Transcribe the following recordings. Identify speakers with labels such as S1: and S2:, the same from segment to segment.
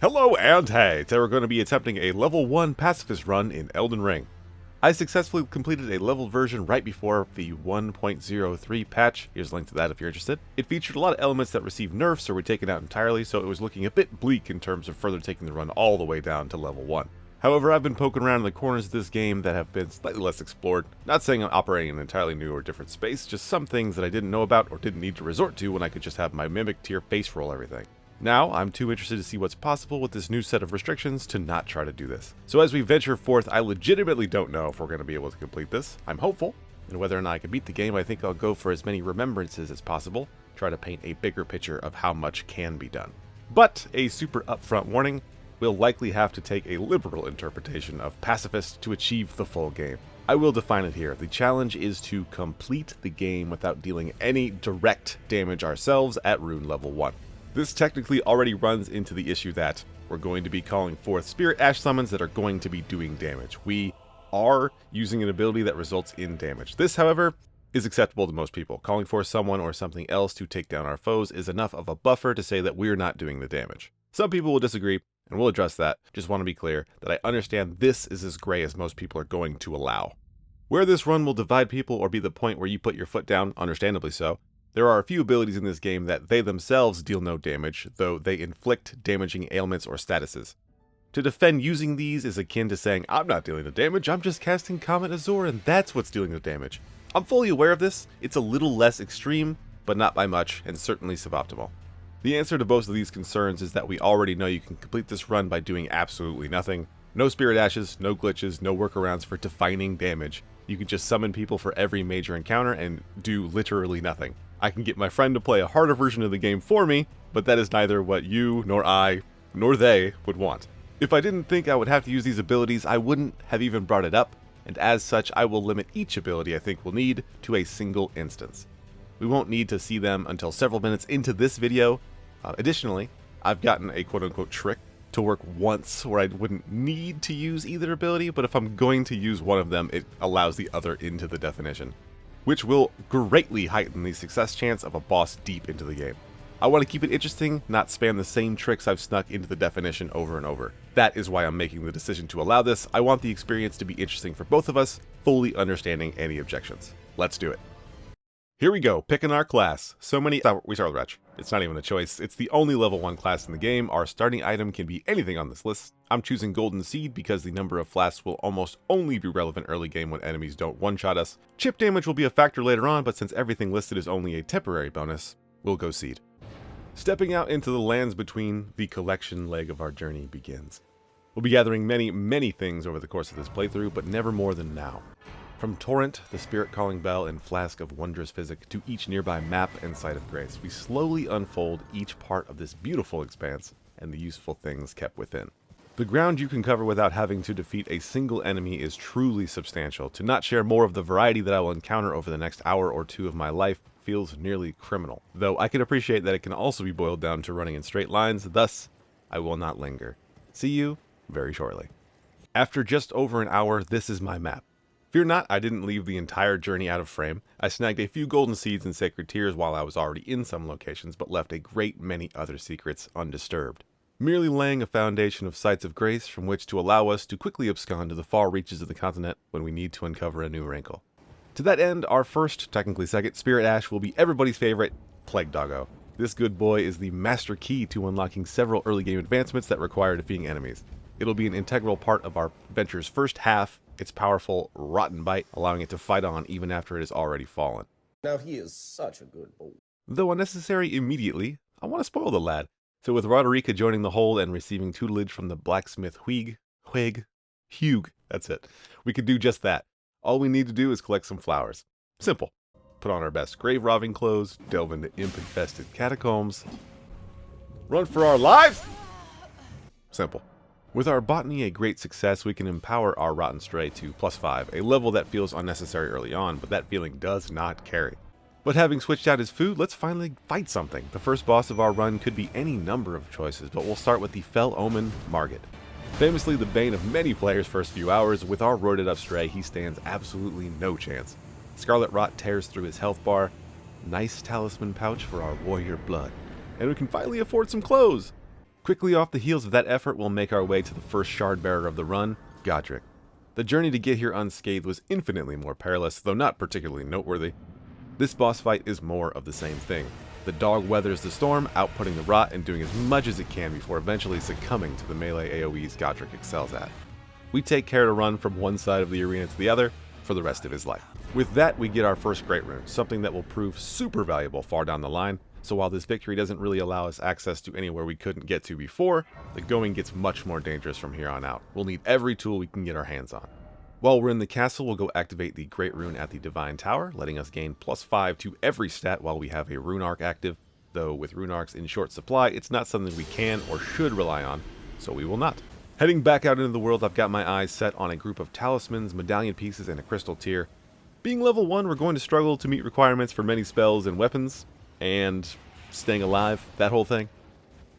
S1: Hello and hey! Today we're going to be attempting a level 1 Pacifist run in Elden Ring. I successfully completed a level version right before the 1.03 patch. Here's a link to that if you're interested. It featured a lot of elements that received nerfs or were taken out entirely, so it was looking a bit bleak in terms of further taking the run all the way down to level 1. However, I've been poking around in the corners of this game that have been slightly less explored. Not saying I'm operating in an entirely new or different space, just some things that I didn't know about or didn't need to resort to when I could just have my mimic tier face roll everything. Now, I'm too interested to see what's possible with this new set of restrictions to not try to do this. So as we venture forth, I legitimately don't know if we're going to be able to complete this. I'm hopeful, and whether or not I can beat the game, I think I'll go for as many remembrances as possible, try to paint a bigger picture of how much can be done. But, a super upfront warning, we'll likely have to take a liberal interpretation of Pacifist to achieve the full game. I will define it here. The challenge is to complete the game without dealing any direct damage ourselves at rune level 1. This technically already runs into the issue that we're going to be calling forth Spirit Ash summons that are going to be doing damage. We are using an ability that results in damage. This, however, is acceptable to most people. Calling for someone or something else to take down our foes is enough of a buffer to say that we're not doing the damage. Some people will disagree, and we'll address that. Just want to be clear that I understand this is as gray as most people are going to allow. Where this run will divide people or be the point where you put your foot down, understandably so, there are a few abilities in this game that they themselves deal no damage, though they inflict damaging ailments or statuses. To defend using these is akin to saying, I'm not dealing the damage, I'm just casting Comet Azure and that's what's dealing the damage. I'm fully aware of this, it's a little less extreme, but not by much, and certainly suboptimal. The answer to both of these concerns is that we already know you can complete this run by doing absolutely nothing. No Spirit Ashes, no glitches, no workarounds for defining damage. You can just summon people for every major encounter and do literally nothing. I can get my friend to play a harder version of the game for me, but that is neither what you, nor I, nor they would want. If I didn't think I would have to use these abilities, I wouldn't have even brought it up, and as such, I will limit each ability I think we'll need to a single instance. We won't need to see them until several minutes into this video. Additionally, I've gotten a quote-unquote trick to work once where I wouldn't need to use either ability, but if I'm going to use one of them, it allows the other into the definition, which will greatly heighten the success chance of a boss deep into the game. I want to keep it interesting, not spam the same tricks I've snuck into the definition over and over. That is why I'm making the decision to allow this. I want the experience to be interesting for both of us, fully understanding any objections. Let's do it. Here we go, picking our class. We start with Wretch. It's not even a choice, it's the only level 1 class in the game. Our starting item can be anything on this list. I'm choosing Golden Seed because the number of flasks will almost only be relevant early game when enemies don't one-shot us. Chip damage will be a factor later on, but since everything listed is only a temporary bonus, we'll go Seed. Stepping out into the lands between, the collection leg of our journey begins. We'll be gathering many things over the course of this playthrough, but never more than now. From Torrent, the Spirit Calling Bell, and Flask of Wondrous Physic to each nearby map and Site of Grace, we slowly unfold each part of this beautiful expanse and the useful things kept within. The ground you can cover without having to defeat a single enemy is truly substantial. To not share more of the variety that I will encounter over the next hour or two of my life feels nearly criminal, though I can appreciate that it can also be boiled down to running in straight lines, thus, I will not linger. See you very shortly. After just over an hour, this is my map. Fear not, I didn't leave the entire journey out of frame. I snagged a few golden seeds and sacred tears while I was already in some locations, but left a great many other secrets undisturbed, merely laying a foundation of sites of grace from which to allow us to quickly abscond to the far reaches of the continent when we need to uncover a new wrinkle. To that end, our first, technically second, Spirit Ash will be everybody's favorite, Plague Doggo. This good boy is the master key to unlocking several early game advancements that require defeating enemies. It'll be an integral part of our venture's first half. Its powerful, rotten bite, allowing it to fight on even after it has already fallen.
S2: Now he is such a good boy.
S1: Though unnecessary immediately, I want to spoil the lad. So with Roderica joining the hold and receiving tutelage from the blacksmith Hugh, that's it. We could do just that. All we need to do is collect some flowers. Simple. Put on our best grave robbing clothes, delve into imp-infested catacombs, run for our lives! Simple. With our botany a great success, we can empower our Rotten Stray to +5, a level that feels unnecessary early on, but that feeling does not carry. But having switched out his food, let's finally fight something. The first boss of our run could be any number of choices, but we'll start with the Fell Omen Margit. Famously the bane of many players' first few hours, with our roided up Stray, he stands absolutely no chance. Scarlet Rot tears through his health bar, nice talisman pouch for our warrior blood, and we can finally afford some clothes. Quickly off the heels of that effort, we'll make our way to the first shard bearer of the run, Godric. The journey to get here unscathed was infinitely more perilous, though not particularly noteworthy. This boss fight is more of the same thing. The dog weathers the storm, outputting the rot and doing as much as it can before eventually succumbing to the melee AoEs Godric excels at. We take care to run from one side of the arena to the other for the rest of his life. With that, we get our first Great Rune, something that will prove super valuable far down the line, so while this victory doesn't really allow us access to anywhere we couldn't get to before, the going gets much more dangerous from here on out. We'll need every tool we can get our hands on. While we're in the castle, we'll go activate the Great Rune at the Divine Tower, letting us gain +5 to every stat while we have a Rune Arc active, though with Rune Arcs in short supply, it's not something we can or should rely on, so we will not. Heading back out into the world, I've got my eyes set on a group of talismans, medallion pieces, and a crystal tier. Being level 1, we're going to struggle to meet requirements for many spells and weapons, and staying alive, that whole thing.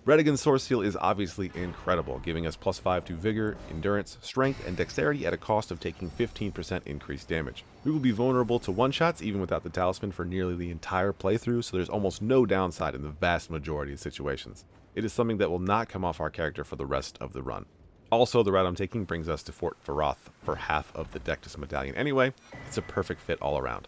S1: Redigan's Source Seal is obviously incredible, giving us +5 to Vigor, Endurance, Strength, and Dexterity at a cost of taking 15% increased damage. We will be vulnerable to one-shots even without the talisman for nearly the entire playthrough, so there's almost no downside in the vast majority of situations. It is something that will not come off our character for the rest of the run. Also, the route I'm taking brings us to Fort Feroth for half of the Dectus Medallion anyway. It's a perfect fit all around.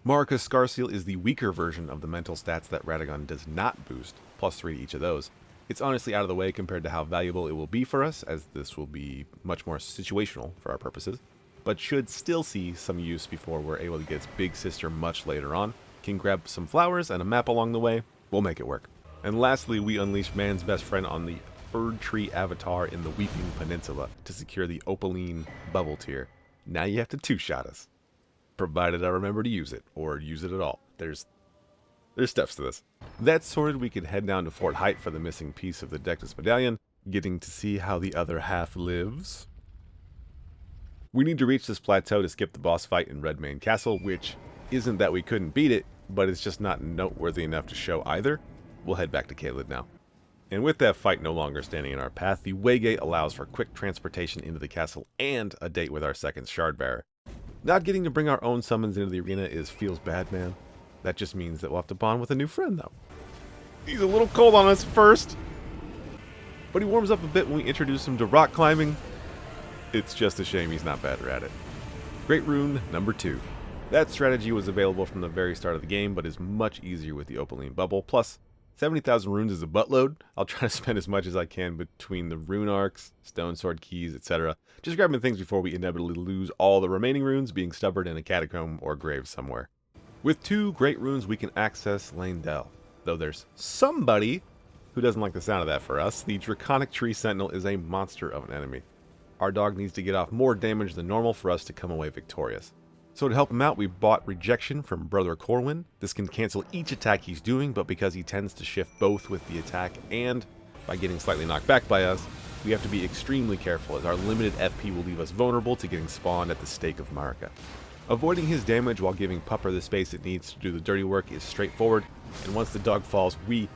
S1: Marika's Scar Seal is the weaker version of the mental stats that Radagon does not boost, +3 to each of those. It's honestly out of the way compared to how valuable it will be for us, as this will be much more situational for our purposes, but should still see some use before we're able to get its big sister much later on. Can grab some flowers and a map along the way, we'll make it work. And lastly, we unleash man's best friend on the Bird Tree Avatar in the Weeping Peninsula to secure the Opaline Bubble tier. Now you have to two-shot us. Provided I remember to use it, or use it at all. There's steps to this. That sorted, we could head down to Fort Height for the missing piece of the Dectus Medallion, getting to see how the other half lives. We need to reach this plateau to skip the boss fight in Redmane Castle, which isn't that we couldn't beat it, but it's just not noteworthy enough to show either. We'll head back to Caelid now. And with that fight no longer standing in our path, the Waygate allows for quick transportation into the castle and a date with our second shard bearer. Not getting to bring our own summons into the arena feels bad, man. That just means that we'll have to bond with a new friend, though. He's a little cold on us at first, but he warms up a bit when we introduce him to rock climbing. It's just a shame he's not better at it. Great Rune number 2. That strategy was available from the very start of the game, but is much easier with the Opaline Bubble. Plus, 70,000 runes is a buttload. I'll try to spend as much as I can between the rune arcs, stone sword keys, etc. Just grabbing things before we inevitably lose all the remaining runes being stubborn in a catacomb or grave somewhere. With 2 great runes, we can access Leyndell. Though there's somebody who doesn't like the sound of that for us, the Draconic Tree Sentinel is a monster of an enemy. Our dog needs to get off more damage than normal for us to come away victorious. So to help him out, we bought Rejection from Brother Corwin. This can cancel each attack he's doing, but because he tends to shift both with the attack and by getting slightly knocked back by us, we have to be extremely careful, as our limited FP will leave us vulnerable to getting spawned at the stake of Marika. Avoiding his damage while giving Pupper the space it needs to do the dirty work is straightforward, and once the dog falls, we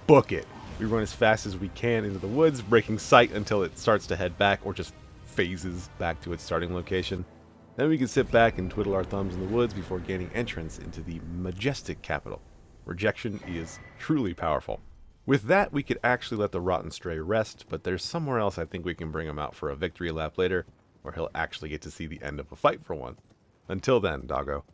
S1: book it. We run as fast as we can into the woods, breaking sight until it starts to head back or just phases back to its starting location. Then we can sit back and twiddle our thumbs in the woods before gaining entrance into the majestic capital. Rejection is truly powerful. With that, we could actually let the Rotten Stray rest, but there's somewhere else I think we can bring him out for a victory lap later, where he'll actually get to see the end of a fight for one. Until then, doggo.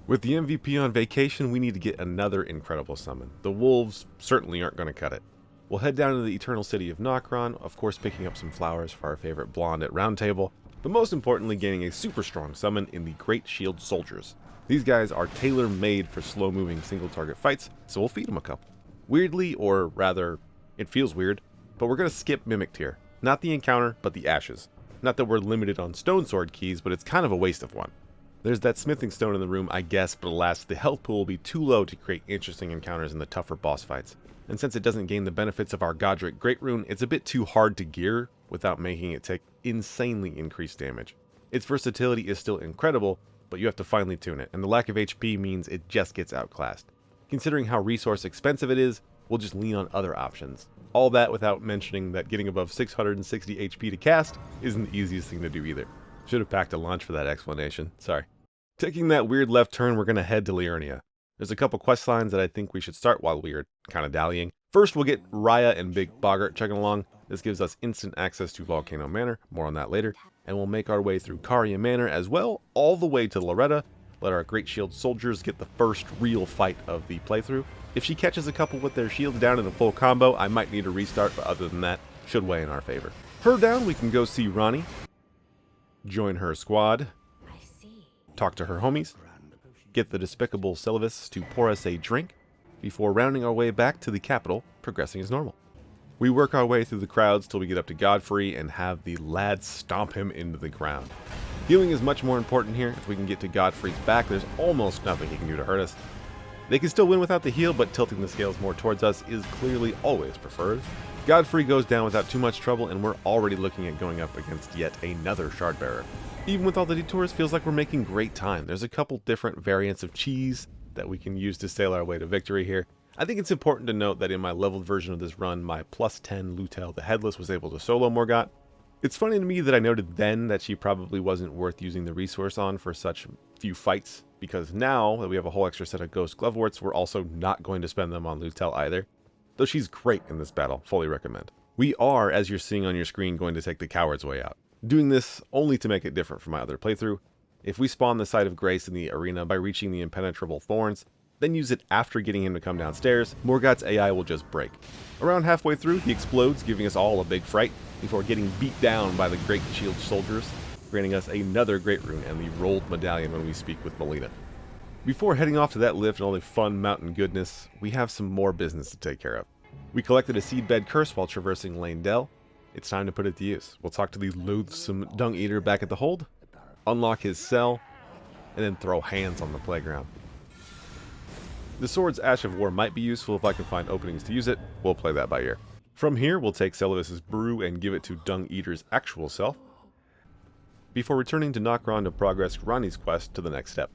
S1: With the MVP on vacation, we need to get another incredible summon. The wolves certainly aren't going to cut it. We'll head down to the Eternal City of Nokron, of course picking up some flowers for our favorite blonde at Round Table, but most importantly gaining a super strong summon in the Great Shield Soldiers. These guys are tailor-made for slow-moving single-target fights, so we'll feed them a couple. Weirdly, or rather, it feels weird, but we're going to skip Mimic Tier. Not the encounter, but the ashes. Not that we're limited on stone sword keys, but it's kind of a waste of one. There's that smithing stone in the room, I guess, but alas, the health pool will be too low to create interesting encounters in the tougher boss fights. And since it doesn't gain the benefits of our Godric Great Rune, it's a bit too hard to gear without making it take insanely increased damage. Its versatility is still incredible, but you have to finely tune it, and the lack of HP means it just gets outclassed. Considering how resource expensive it is, we'll just lean on other options. All that without mentioning that getting above 660 HP to cast isn't the easiest thing to do either. Should have packed a lunch for that explanation, sorry. Taking that weird left turn, we're going to head to Liurnia. There's a couple quest lines that I think we should start while we're kind of dallying. First, we'll get Raya and Big Boggart chugging along. This gives us instant access to Volcano Manor, more on that later, and we'll make our way through Caria Manor as well, all the way to Loretta. Let our Great Shield soldiers get the first real fight of the playthrough. If she catches a couple with their shields down in a full combo, I might need a restart, but other than that, should weigh in our favor. Her down, we can go see Ronnie, join her squad, talk to her homies, get the despicable Sylvis to pour us a drink, before rounding our way back to the capital, progressing as normal. We work our way through the crowds till we get up to Godfrey and have the lads stomp him into the ground. Healing is much more important here. If we can get to Godfrey's back, there's almost nothing he can do to hurt us. They can still win without the heal, but tilting the scales more towards us is clearly always preferred. Godfrey goes down without too much trouble, and we're already looking at going up against yet another Shardbearer. Even with all the detours, feels like we're making great time. There's a couple different variants of cheese that we can use to sail our way to victory here. I think it's important to note that in my leveled version of this run, my plus 10 Lutel the Headless was able to solo Morgott. It's funny to me that I noted then that she probably wasn't worth using the resource on for such few fights, because now that we have a whole extra set of Ghost Gloveworts, we're also not going to spend them on Lutel either. Though she's great in this battle, fully recommend. We are, as you're seeing on your screen, going to take the Coward's Way out. Doing this only to make it different from my other playthrough. If we spawn the Site of Grace in the arena by reaching the Impenetrable Thorns, then use it after getting him to come downstairs, Morgott's AI will just break. Around halfway through, he explodes, giving us all a big fright, before getting beat down by the Great Shield soldiers, granting us another Great Rune and the rolled medallion when we speak with Melina. Before heading off to that lift and all the fun mountain goodness, we have some more business to take care of. We collected a Seedbed Curse while traversing Lane Dell. It's time to put it to use. We'll talk to the loathsome Dung Eater back at the hold, unlock his cell, and then throw hands on the playground. The sword's Ash of War might be useful if I can find openings to use it. We'll play that by ear. From here, we'll take Sylvis's brew and give it to Dung Eater's actual self, before returning to Nokron to progress Ronnie's quest to the next step.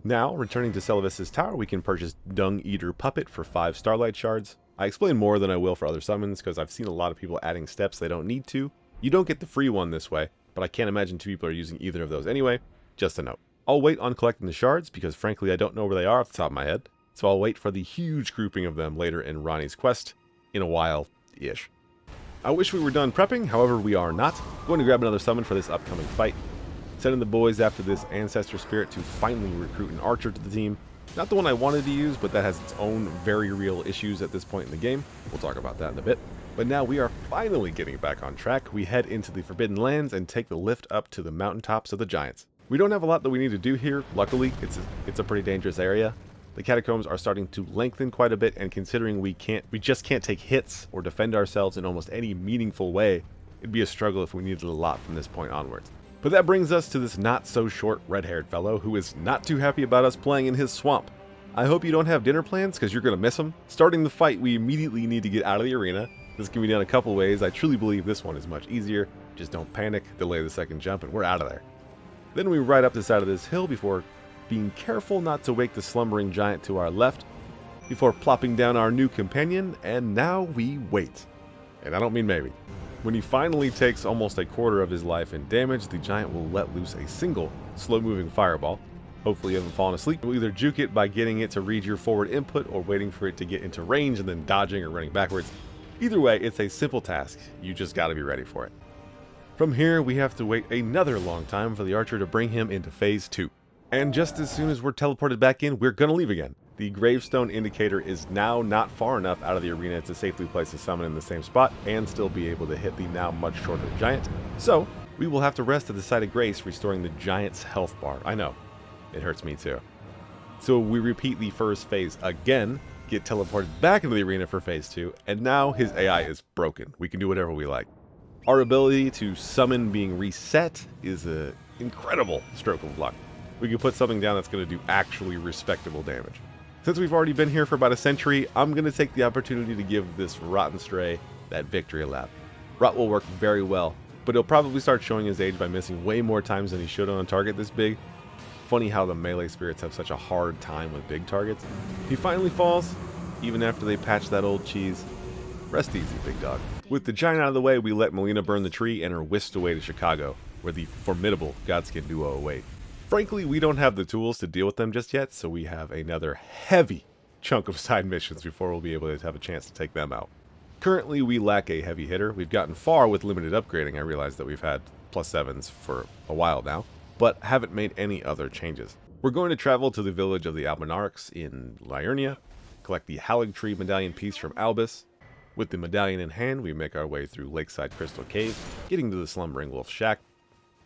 S1: Now, returning to Sylvis's tower, we can purchase Dung Eater Puppet for 5 Starlight Shards. I explain more than I will for other summons, because I've seen a lot of people adding steps they don't need to. You don't get the free one this way, but I can't imagine 2 people are using either of those anyway. Just a note. I'll wait on collecting the shards, because frankly I don't know where they are off the top of my head. So I'll wait for the huge grouping of them later in Ronnie's quest, in a while-ish. I wish we were done prepping, however we are not. Going to grab another summon for this upcoming fight. Sending the boys after this Ancestor Spirit to finally recruit an archer to the team. Not the one I wanted to use, but that has its own very real issues at this point in the game. We'll talk about that in a bit. But now we are finally getting back on track. We head into the Forbidden Lands and take the lift up to the mountaintops of the Giants. We don't have a lot that we need to do here. Luckily, it's a pretty dangerous area. The catacombs are starting to lengthen quite a bit, and considering we just can't take hits or defend ourselves in almost any meaningful way, it'd be a struggle if we needed a lot from this point onwards. But that brings us to this not-so-short red-haired fellow who is not too happy about us playing in his swamp. I hope you don't have dinner plans, because you're going to miss them. Starting the fight, we immediately need to get out of the arena. This can be done a couple ways. I truly believe this one is much easier. Just don't panic, delay the second jump, and we're out of there. Then we ride up the side of this hill before being careful not to wake the slumbering giant to our left, before plopping down our new companion, and now we wait. And I don't mean maybe. When he finally takes almost a quarter of his life in damage, the giant will let loose a single slow-moving fireball. Hopefully you haven't fallen asleep. You'll either juke it by getting it to read your forward input, or waiting for it to get into range and then dodging or running backwards. Either way, it's a simple task. You just gotta be ready for it. From here, we have to wait another long time for the archer to bring him into Phase 2. And just as soon as we're teleported back in, we're gonna leave again. The gravestone indicator is now not far enough out of the arena to safely place a summon in the same spot and still be able to hit the now much shorter giant. So, we will have to rest at the Site of Grace, restoring the giant's health bar. I know, it hurts me too. So we repeat the first phase again, get teleported back into the arena for Phase 2, and now his AI is broken. We can do whatever we like. Our ability to summon being reset is an incredible stroke of luck. We can put something down that's going to do actually respectable damage. Since we've already been here for about a century, I'm going to take the opportunity to give this Rotten Stray that victory lap. Rot will work very well, but he'll probably start showing his age by missing way more times than he should on a target this big. Funny how the melee spirits have such a hard time with big targets. He finally falls, even after they patch that old cheese. Rest easy, big dog. With the giant out of the way, we let Melina burn the tree and are whisked away to Chicago, where the formidable Godskin duo await. Frankly, we don't have the tools to deal with them just yet, so we have another heavy chunk of side missions before we'll be able to have a chance to take them out. Currently, we lack a heavy hitter. We've gotten far with limited upgrading. I realize that we've had +7s for a while now, but haven't made any other changes. We're going to travel to the village of the Albinarchs in Liurnia, collect the Halig Tree medallion piece from Albus. With the medallion in hand, we make our way through Lakeside Crystal Cave, getting to the Slumbering Wolf Shack.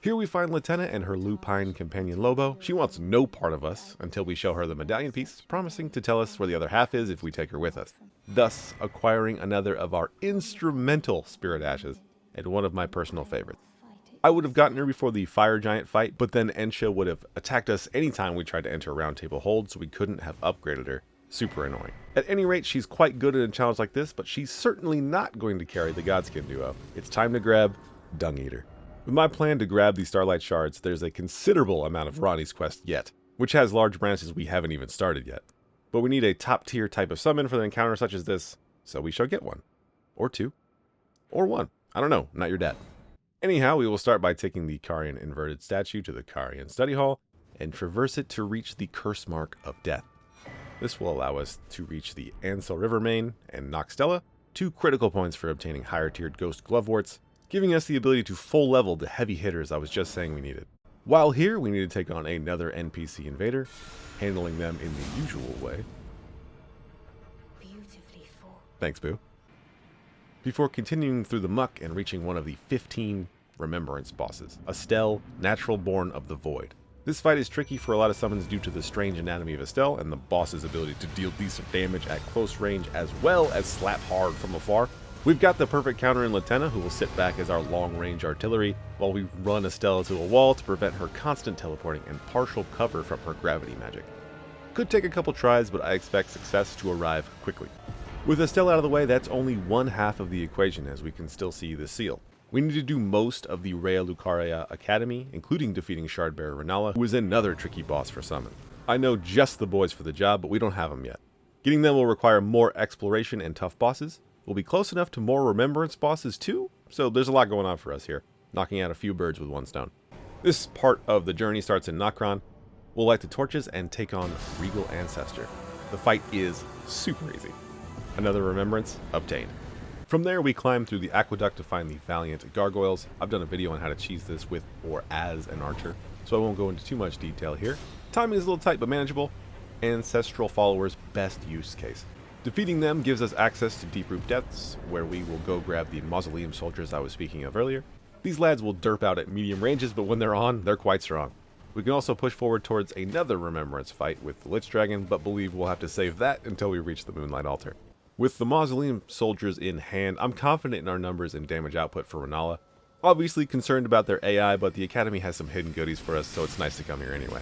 S1: Here we find Lieutenant and her lupine companion Lobo. She wants no part of us until we show her the medallion piece, promising to tell us where the other half is if we take her with us, thus acquiring another of our instrumental spirit ashes, and one of my personal favorites. I would have gotten her before the fire giant fight, but then Ensha would have attacked us anytime we tried to enter a round table hold, so we couldn't have upgraded her. Super annoying. At any rate, she's quite good at a challenge like this, but she's certainly not going to carry the Godskin duo. It's time to grab Dung Eater. With my plan to grab the Starlight Shards, there's a considerable amount of Ronnie's quest yet, which has large branches we haven't even started yet. But we need a top tier type of summon for an encounter such as this, so we shall get one. Or two. Or one. I don't know, not your dad. Anyhow, we will start by taking the Carian inverted statue to the Carian study hall, and traverse it to reach the curse mark of death. This will allow us to reach the Ansel Rivermane and Noxtella, 2 critical points for obtaining higher tiered Ghost Gloveworts, giving us the ability to full level the heavy hitters I was just saying we needed. While here, we need to take on another NPC invader, handling them in the usual way. Thanks, Boo. Before continuing through the muck and reaching one of the 15 Remembrance bosses, Estelle, Natural Born of the Void. This fight is tricky for a lot of summons due to the strange anatomy of Estelle and the boss's ability to deal decent damage at close range as well as slap hard from afar. We've got the perfect counter in Latenna, who will sit back as our long-range artillery while we run Estelle to a wall to prevent her constant teleporting and partial cover from her gravity magic. Could take a couple tries, but I expect success to arrive quickly. With Estelle out of the way, that's only one half of the equation, as we can still see the seal. We need to do most of the Rhea Lucaria Academy, including defeating Shardbearer Renala, who is another tricky boss for summon. I know just the boys for the job, but we don't have them yet. Getting them will require more exploration and tough bosses. We'll be close enough to more Remembrance bosses too, so there's a lot going on for us here, knocking out a few birds with one stone. This part of the journey starts in Nokron. We'll light the torches and take on Regal Ancestor. The fight is super easy. Another Remembrance obtained. From there, we climb through the aqueduct to find the Valiant Gargoyles. I've done a video on how to cheese this with or as an archer, so I won't go into too much detail here. Timing is a little tight but manageable. Ancestral Followers' best use case. Defeating them gives us access to Deep Root Depths, where we will go grab the Mausoleum Soldiers I was speaking of earlier. These lads will derp out at medium ranges, but when they're on, they're quite strong. We can also push forward towards another Remembrance fight with the Lich Dragon, but believe we'll have to save that until we reach the Moonlight Altar. With the Mausoleum Soldiers in hand, I'm confident in our numbers and damage output for Renala. Obviously concerned about their AI, but the Academy has some hidden goodies for us, so it's nice to come here anyway.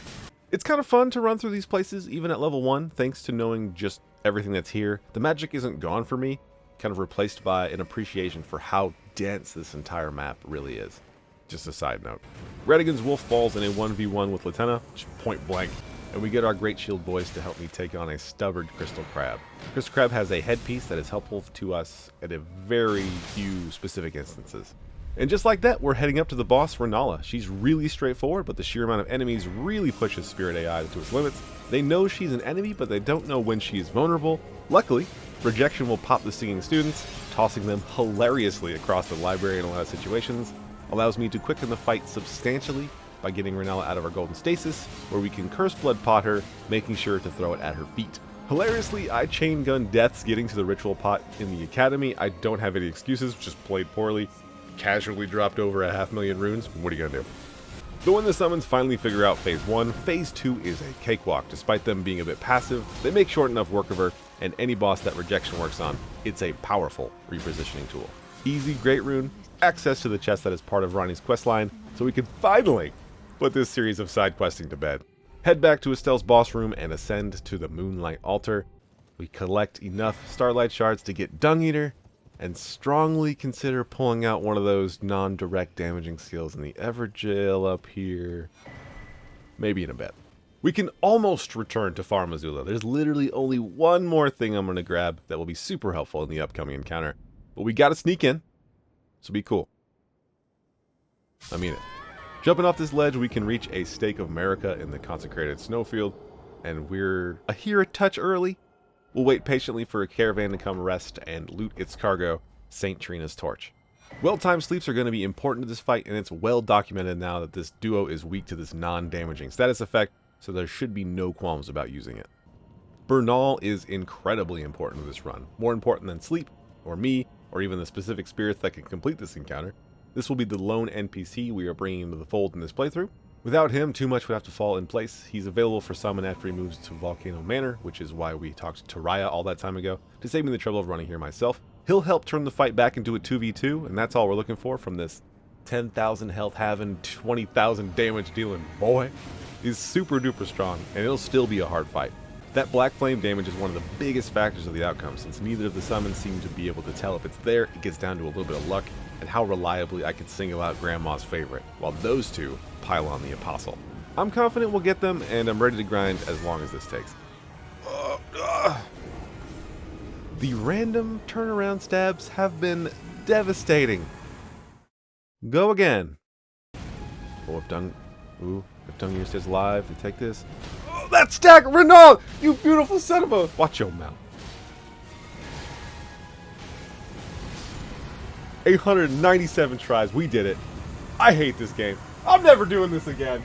S1: It's kind of fun to run through these places, even at level 1, thanks to knowing just everything that's here. The magic isn't gone for me, kind of replaced by an appreciation for how dense this entire map really is. Just a side note. Redigan's Wolf falls in a 1v1 with Latenna, point blank, and we get our Great Shield boys to help me take on a stubborn Crystal Crab. Crystal Crab has a headpiece that is helpful to us at a very few specific instances. And just like that, we're heading up to the boss, Renala. She's really straightforward, but the sheer amount of enemies really pushes Spirit AI to its limits. They know she's an enemy, but they don't know when she is vulnerable. Luckily, Rejection will pop the singing students, tossing them hilariously across the library in a lot of situations. Allows me to quicken the fight substantially by getting Renala out of our golden stasis, where we can Curse Blood pot her, making sure to throw it at her feet. Hilariously, I chain gun deaths getting to the ritual pot in the academy. I don't have any excuses, just played poorly. Casually dropped over 500,000 runes. What are you gonna do? But when the summons finally figure out phase 1, phase 2 is a cakewalk. Despite them being a bit passive, they make short enough work of her, and any boss that Rejection works on, it's a powerful repositioning tool. Easy Great Rune, access to the chest that is part of Ronnie's questline, so we can finally put this series of side questing to bed. Head back to Estelle's boss room and ascend to the Moonlight Altar. We collect enough Starlight Shards to get Dung Eater, and strongly consider pulling out one of those non-direct damaging skills in the Everjail up here. Maybe in a bit. We can almost return to Far Missoula. There's literally only one more thing I'm going to grab that will be super helpful in the upcoming encounter. But we got to sneak in, so be cool. I mean it. Jumping off this ledge, we can reach a Stake of Marika in the consecrated snowfield, and we're here a touch early. We'll wait patiently for a caravan to come rest and loot its cargo, St. Trina's Torch. Well-timed sleeps are going to be important to this fight, and it's well documented now that this duo is weak to this non-damaging status effect, so there should be no qualms about using it. Bernal is incredibly important to this run, more important than sleep, or me, or even the specific spirits that can complete this encounter. This will be the lone NPC we are bringing into the fold in this playthrough. Without him, too much would have to fall in place. He's available for summon after he moves to Volcano Manor, which is why we talked to Raya all that time ago, to save me the trouble of running here myself. He'll help turn the fight back into a 2v2, and that's all we're looking for from this 10,000 health having, 20,000 damage dealing boy. He's super duper strong, and it'll still be a hard fight. That black flame damage is one of the biggest factors of the outcome, since neither of the summons seem to be able to tell if it's there. It gets down to a little bit of luck and how reliably I can single out Grandma's favorite, while those two pile on the Apostle. I'm confident we'll get them, and I'm ready to grind as long as this takes. The random turnaround stabs have been devastating. Go again. Oh, if Dungyr stays alive, they take this. Oh, that stack! Renault! You beautiful son of a... Watch your mouth. 897 tries. We did it. I hate this game. I'm never doing this again.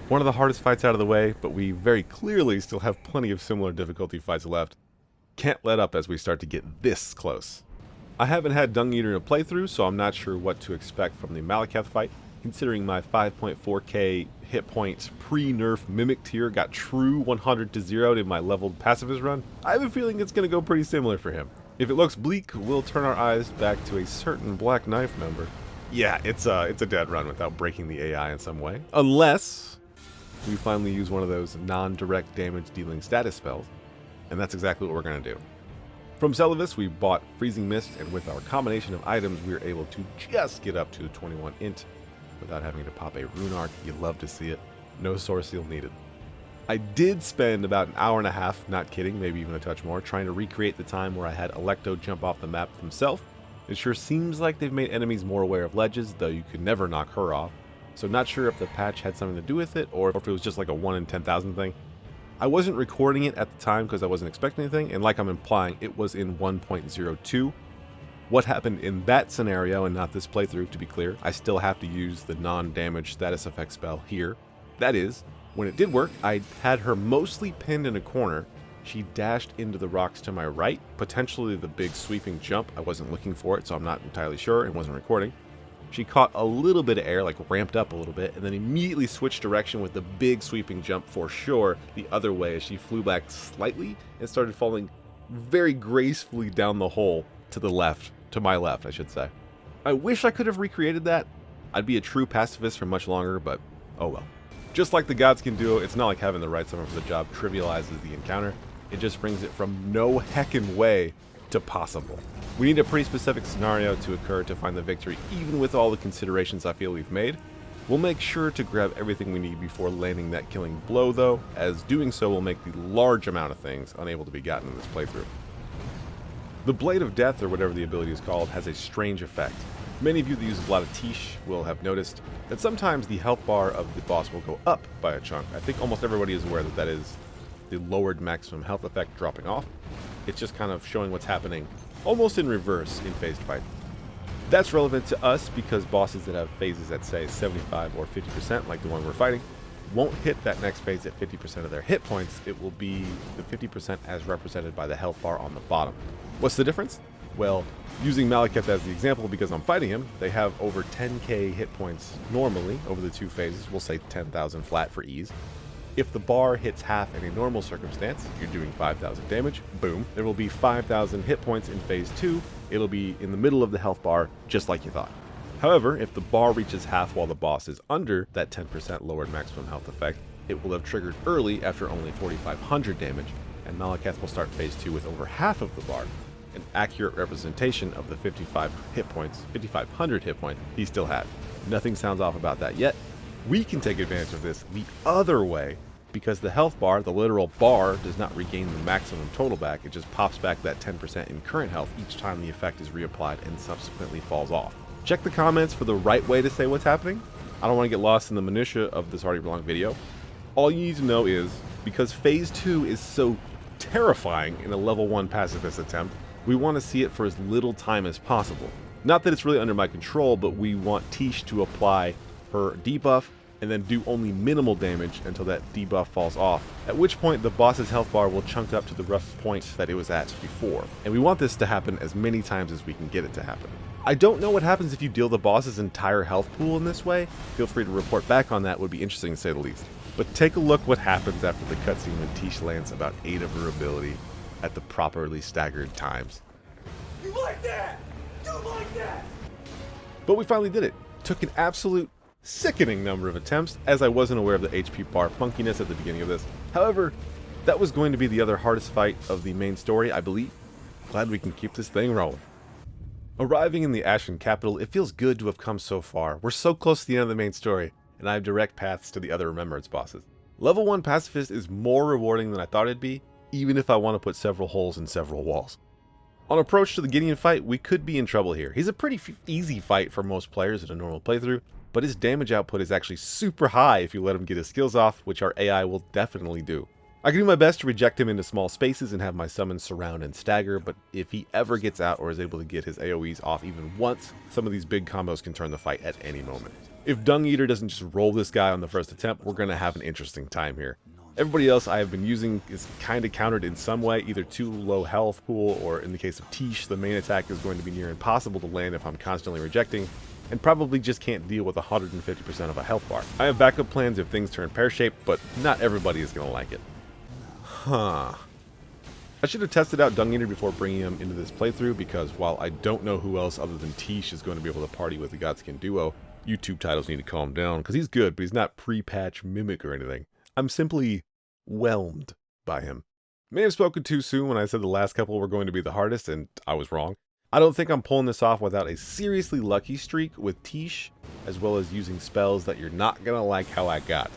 S1: One of the hardest fights out of the way, but we very clearly still have plenty of similar difficulty fights left. Can't let up as we start to get this close. I haven't had Dung Eater in a playthrough, so I'm not sure what to expect from the Malakath fight, considering my 5.4k hit points pre-nerf Mimic tier got true 100 to 0 in my leveled Pacifist run. I have a feeling it's going to go pretty similar for him. If it looks bleak, we'll turn our eyes back to a certain Black Knife member. Yeah, it's a dead run without breaking the AI in some way. Unless we finally use one of those non-direct damage dealing status spells. And that's exactly what we're going to do. From Celavis, we bought Freezing Mist, and with our combination of items, we were able to just get up to 21 int without having to pop a Rune Arc. You love to see it. No Source Seal needed. I did spend about an hour and a half, not kidding, maybe even a touch more, trying to recreate the time where I had Electo jump off the map himself. It sure seems like they've made enemies more aware of ledges, though you could never knock her off. So not sure if the patch had something to do with it, or if it was just like a 1 in 10,000 thing. I wasn't recording it at the time because I wasn't expecting anything, and like I'm implying, it was in 1.02. What happened in that scenario, and not this playthrough to be clear, I still have to use the non-damage status effect spell here. That is, when it did work, I had her mostly pinned in a corner. She dashed into the rocks to my right, potentially the big sweeping jump. I wasn't looking for it, so I'm not entirely sure, and wasn't recording. She caught a little bit of air, like ramped up a little bit, and then immediately switched direction with the big sweeping jump for sure the other way as she flew back slightly and started falling very gracefully down the hole to the left, to my left, I should say. I wish I could have recreated that. I'd be a true pacifist for much longer, but oh well. Just like the gods can do, it's not like having the right summon for the job trivializes the encounter. It just brings it from no heckin' way to possible. We need a pretty specific scenario to occur to find the victory, even with all the considerations I feel we've made. We'll make sure to grab everything we need before landing that killing blow though, as doing so will make the large amount of things unable to be gotten in this playthrough. The Blade of Death, or whatever the ability is called, has a strange effect. Many of you that use a lot of Tish will have noticed that sometimes the health bar of the boss will go up by a chunk. I think almost everybody is aware that that is the lowered maximum health effect dropping off. It's just kind of showing what's happening almost in reverse in phased fight. That's relevant to us because bosses that have phases at say 75 or 50%, like the one we're fighting, won't hit that next phase at 50% of their hit points. It will be the 50% as represented by the health bar on the bottom. What's the difference? Well, using Malakath as the example because I'm fighting him, they have over 10k hit points normally over the two phases. We'll say 10,000 flat for ease. If the bar hits half in a normal circumstance, you're doing 5,000 damage, boom. There will be 5,000 hit points in phase 2. It'll be in the middle of the health bar, just like you thought. However, if the bar reaches half while the boss is under that 10% lowered maximum health effect, it will have triggered early after only 4,500 damage, and Malakath will start phase 2 with over half of the bar, an accurate representation of the 5,500 hit points he still had. Nothing sounds off about that yet. We can take advantage of this the other way because the health bar, the literal bar, does not regain the maximum total back. It just pops back that 10% in current health each time the effect is reapplied and subsequently falls off. Check the comments for the right way to say what's happening. I don't want to get lost in the minutia of this already long video. All you need to know is, because phase 2 is so terrifying in a level 1 pacifist attempt, we want to see it for as little time as possible. Not that it's really under my control, but we want Tish to apply her debuff and then do only minimal damage until that debuff falls off, at which point the boss's health bar will chunk up to the rough point that it was at before. And we want this to happen as many times as we can get it to happen. I don't know what happens if you deal the boss's entire health pool in this way. Feel free to report back on that, would be interesting to say the least. But take a look what happens after the cutscene when Tish lands about 8 of her ability at the properly staggered times.
S2: You like that? You like that?
S1: But we finally did it. Took an absolute sickening number of attempts, as I wasn't aware of the HP bar funkiness at the beginning of this. However, that was going to be the other hardest fight of the main story, I believe. Glad we can keep this thing rolling. Arriving in the Ashen capital, it feels good to have come so far. We're so close to the end of the main story, and I have direct paths to the other Remembrance bosses. Level 1 Pacifist is more rewarding than I thought it'd be, even if I want to put several holes in several walls. On approach to the Gideon fight, we could be in trouble here. He's a pretty easy fight for most players in a normal playthrough, but his damage output is actually super high if you let him get his skills off, which our AI will definitely do. I can do my best to reject him into small spaces and have my summons surround and stagger, but if he ever gets out or is able to get his AoEs off even once, some of these big combos can turn the fight at any moment. If Dung Eater doesn't just roll this guy on the first attempt, we're going to have an interesting time here. Everybody else I have been using is kind of countered in some way, either too low health pool, or in the case of Tish, the main attack is going to be near impossible to land if I'm constantly rejecting, and probably just can't deal with 150% of a health bar. I have backup plans if things turn pear-shaped, but not everybody is going to like it. I should have tested out Dung Eater before bringing him into this playthrough, because while I don't know who else other than Tish is going to be able to party with the Godskin duo, YouTube titles need to calm down, because he's good, but he's not pre-patch Mimic or anything. I'm simply whelmed by him. May have spoken too soon when I said the last couple were going to be the hardest, and I was wrong. I don't think I'm pulling this off without a seriously lucky streak with Tish, as well as using spells that you're not going to like how I got.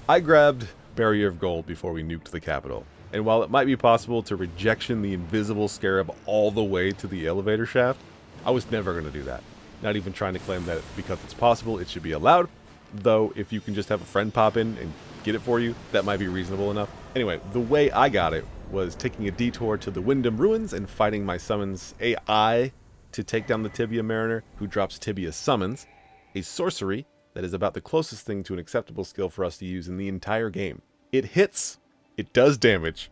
S1: I grabbed Barrier of Gold before we nuked the capital, and while it might be possible to rejection the invisible scarab all the way to the elevator shaft, I was never going to do that. Not even trying to claim that because it's possible it should be allowed, though if you can just have a friend pop in and get it for you, that might be reasonable enough. Anyway, the way I got it was taking a detour to the Wyndham Ruins and fighting my summons AI to take down the Tibia Mariner, who drops Tibia Summons, a sorcery that is about the closest thing to an acceptable skill for us to use in the entire game. It hits, it does damage,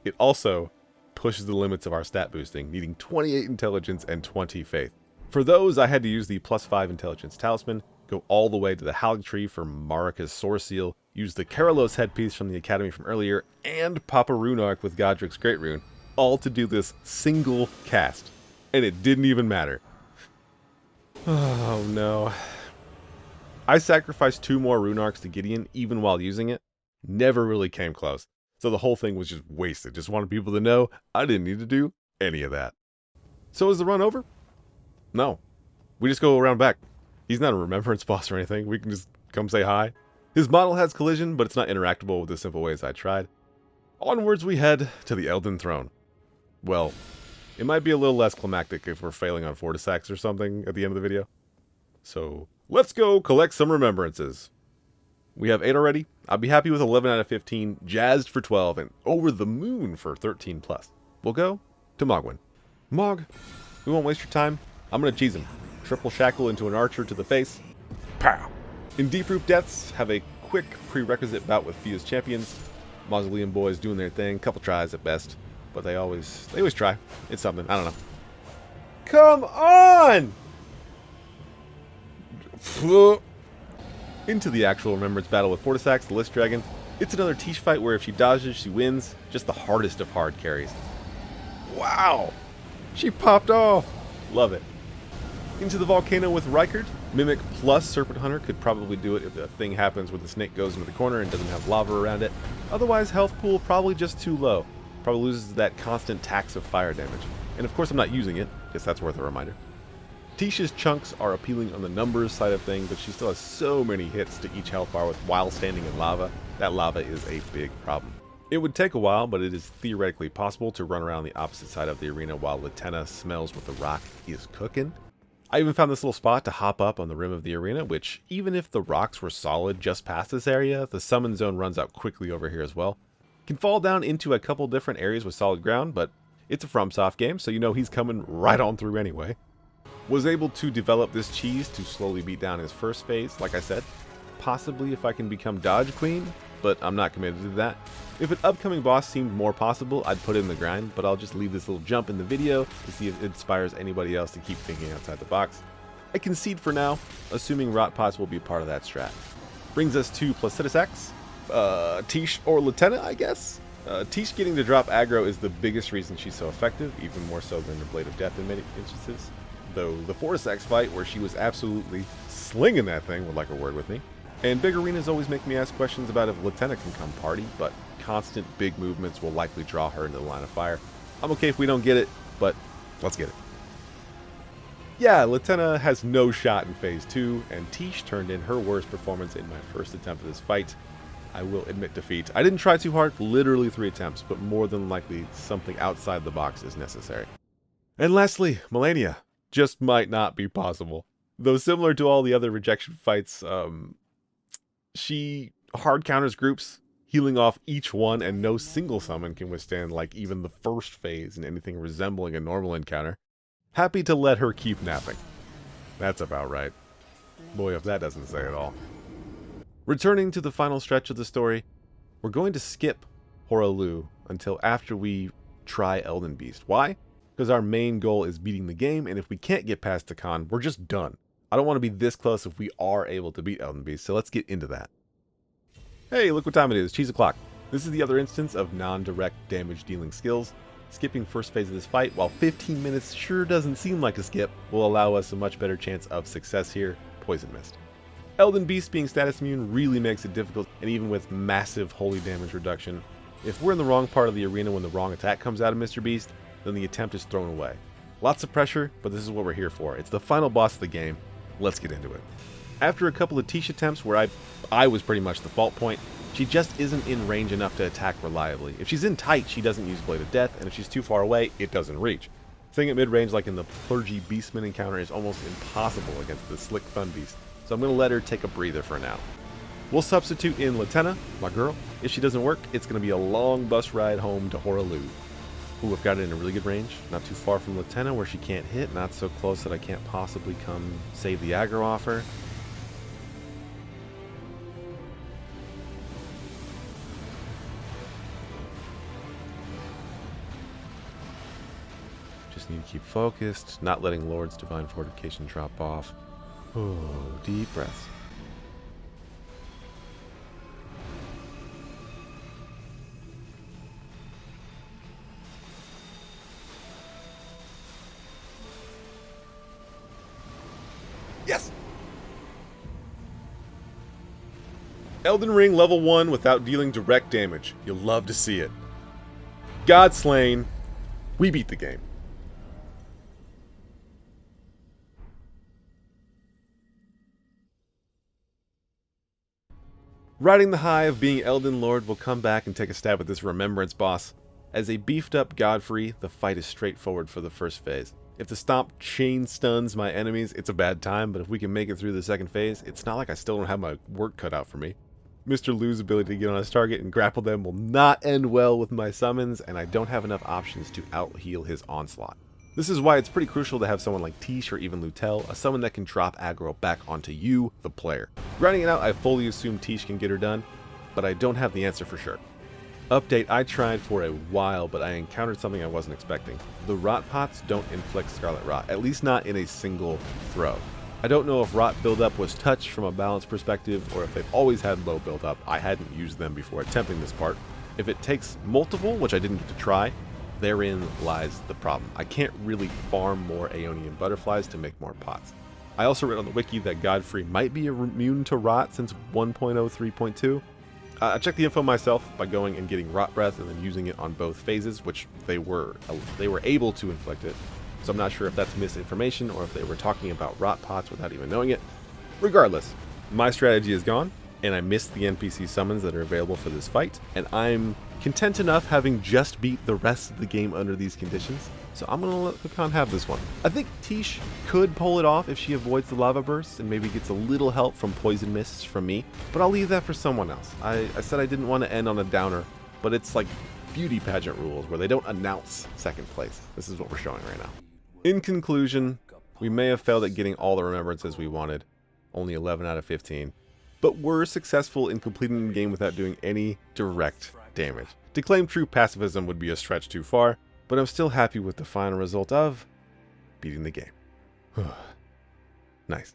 S1: it also pushes the limits of our stat boosting, needing 28 intelligence and 20 faith. For those, I had to use the +5 intelligence talisman, go all the way to the Halig Tree for Marika's Soar Seal, use the Karalos headpiece from the Academy from earlier, and pop a Rune Arc with Godric's Great Rune, all to do this single cast. And it didn't even matter. Oh no. I sacrificed 2 more Rune Arcs to Gideon even while using it. Never really came close. So the whole thing was just wasted. Just wanted people to know I didn't need to do any of that. So is the run over? No. We just go around back. He's not a remembrance boss or anything. We can just come say hi. His model has collision, but it's not interactable with the simple ways I tried. Onwards we head to the Elden throne. Well, it might be a little less climactic if we're failing on Fortisax or something at the end of the video. So, let's go collect some remembrances. We have 8 already. I'll be happy with 11 out of 15, jazzed for 12, and over the moon for 13 plus. We'll go to Mogwin. Mog, we won't waste your time. I'm gonna cheese him. Triple shackle into an archer to the face. Pow! In Deep Root Deaths, have a quick prerequisite bout with Fia's champions. Mausoleum boys doing their thing, couple tries at best, but they always try. It's something, I don't know. Come on! Into the actual Remembrance battle with Fortisax, the List Dragon. It's another Tish fight where if she dodges, she wins. Just the hardest of hard carries. Wow! She popped off! Love it. Into the volcano with Rykard. Mimic plus Serpent Hunter could probably do it if the thing happens where the snake goes into the corner and doesn't have lava around it. Otherwise, health pool probably just too low. Probably loses that constant tax of fire damage. And of course I'm not using it. Guess that's worth a reminder. Tish's chunks are appealing on the numbers side of things, but she still has so many hits to each health bar while standing in lava. That lava is a big problem. It would take a while, but it is theoretically possible to run around the opposite side of the arena while Latenna smells what the rock is cooking. I even found this little spot to hop up on the rim of the arena, which, even if the rocks were solid just past this area, the summon zone runs out quickly over here as well. Can fall down into a couple different areas with solid ground, but it's a FromSoft game, so you know he's coming right on through anyway. Was able to develop this cheese to slowly beat down his first phase, like I said. Possibly if I can become Dodge Queen, but I'm not committed to that. If an upcoming boss seemed more possible, I'd put it in the grind, but I'll just leave this little jump in the video to see if it inspires anybody else to keep thinking outside the box. I concede for now, assuming rot pots will be part of that strat. Brings us to Placidus X, Tish or Lieutenant, I guess? Tish getting to drop aggro is the biggest reason she's so effective, even more so than her Blade of Death in many instances. Though the Fortis X fight, where she was absolutely slinging that thing, would like a word with me. And big arenas always make me ask questions about if Lieutenant can come party, but constant big movements will likely draw her into the line of fire. I'm okay if we don't get it, but let's get it. Yeah, Lieutenant has no shot in Phase 2, and Tish turned in her worst performance in my first attempt at this fight. I will admit defeat. I didn't try too hard, literally 3 attempts, but more than likely something outside the box is necessary. And lastly, Melania. Just might not be possible. Though similar to all the other rejection fights, she hard counters groups, healing off each one, and no single summon can withstand like even the first phase in anything resembling a normal encounter. Happy to let her keep napping. That's about right. Boy, if that doesn't say it all. Returning to the final stretch of the story, we're going to skip Horaloo until after we try Elden Beast. Why? Because our main goal is beating the game, and if we can't get past the con, we're just done. I don't want to be this close if we are able to beat Elden Beast, so let's get into that. Hey, look what time it is, Cheese O'Clock. This is the other instance of non-direct damage dealing skills. Skipping first phase of this fight, while 15 minutes sure doesn't seem like a skip, will allow us a much better chance of success here, Poison Mist. Elden Beast being status immune really makes it difficult, and even with massive holy damage reduction, if we're in the wrong part of the arena when the wrong attack comes out of Mr. Beast, then the attempt is thrown away. Lots of pressure, but this is what we're here for. It's the final boss of the game. Let's get into it. After a couple of Tish attempts where I was pretty much the fault point, she just isn't in range enough to attack reliably. If she's in tight, she doesn't use Blade of Death, and if she's too far away, it doesn't reach. Staying at mid-range like in the Clergy Beastman encounter is almost impossible against the Slick Fun Beast, so I'm going to let her take a breather for now. We'll substitute in Lieutenant, my girl. If she doesn't work, it's going to be a long bus ride home to Horaloo. Ooh, I've got it in a really good range. Not too far from Lieutenant where she can't hit, not so close that I can't possibly come save the aggro off her. Just need to keep focused, not letting Lord's Divine Fortification drop off. Oh, deep breaths. Yes! Elden Ring level 1 without dealing direct damage. You'll love to see it. God slain. We beat the game. Riding the high of being Elden Lord, we'll come back and take a stab at this Remembrance boss. As a beefed up Godfrey, the fight is straightforward for the first phase. If the stomp chain stuns my enemies, it's a bad time, but if we can make it through the second phase, it's not like I still don't have my work cut out for me. Mr. Lu's ability to get on his target and grapple them will not end well with my summons, and I don't have enough options to out-heal his onslaught. This is why it's pretty crucial to have someone like Tish or even Lutel, a summon that can drop aggro back onto you, the player. Grinding it out, I fully assume Tish can get her done, but I don't have the answer for sure. Update, I tried for a while, but I encountered something I wasn't expecting. The rot pots don't inflict Scarlet Rot, at least not in a single throw. I don't know if rot buildup was touched from a balance perspective, or if they've always had low buildup. I hadn't used them before attempting this part. If it takes multiple, which I didn't get to try, therein lies the problem. I can't really farm more Aeonian butterflies to make more pots. I also read on the wiki that Godfrey might be immune to rot since 1.03.2. I checked the info myself by going and getting Rot Breath and then using it on both phases, which they were able to inflict it. So I'm not sure if that's misinformation or if they were talking about rot pots without even knowing it. Regardless, my strategy is gone, and I missed the NPC summons that are available for this fight, and I'm content enough having just beat the rest of the game under these conditions, so I'm gonna let the con have this one. I think Tish could pull it off if she avoids the lava bursts and maybe gets a little help from poison mists from me, but I'll leave that for someone else. I said I didn't want to end on a downer, but it's like beauty pageant rules where they don't announce second place. This is what we're showing right now. In conclusion, we may have failed at getting all the remembrances we wanted, only 11 out of 15, but were successful in completing the game without doing any direct damage. To claim true pacifism would be a stretch too far, but I'm still happy with the final result of beating the game. Nice.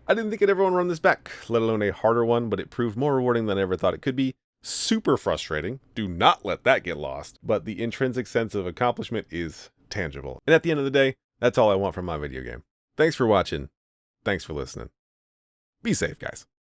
S1: I didn't think I'd ever want to run this back, let alone a harder one, but it proved more rewarding than I ever thought it could be. Super frustrating. Do not let that get lost. But the intrinsic sense of accomplishment is tangible. And at the end of the day, that's all I want from my video game. Thanks for watching. Thanks for listening. Be safe, guys.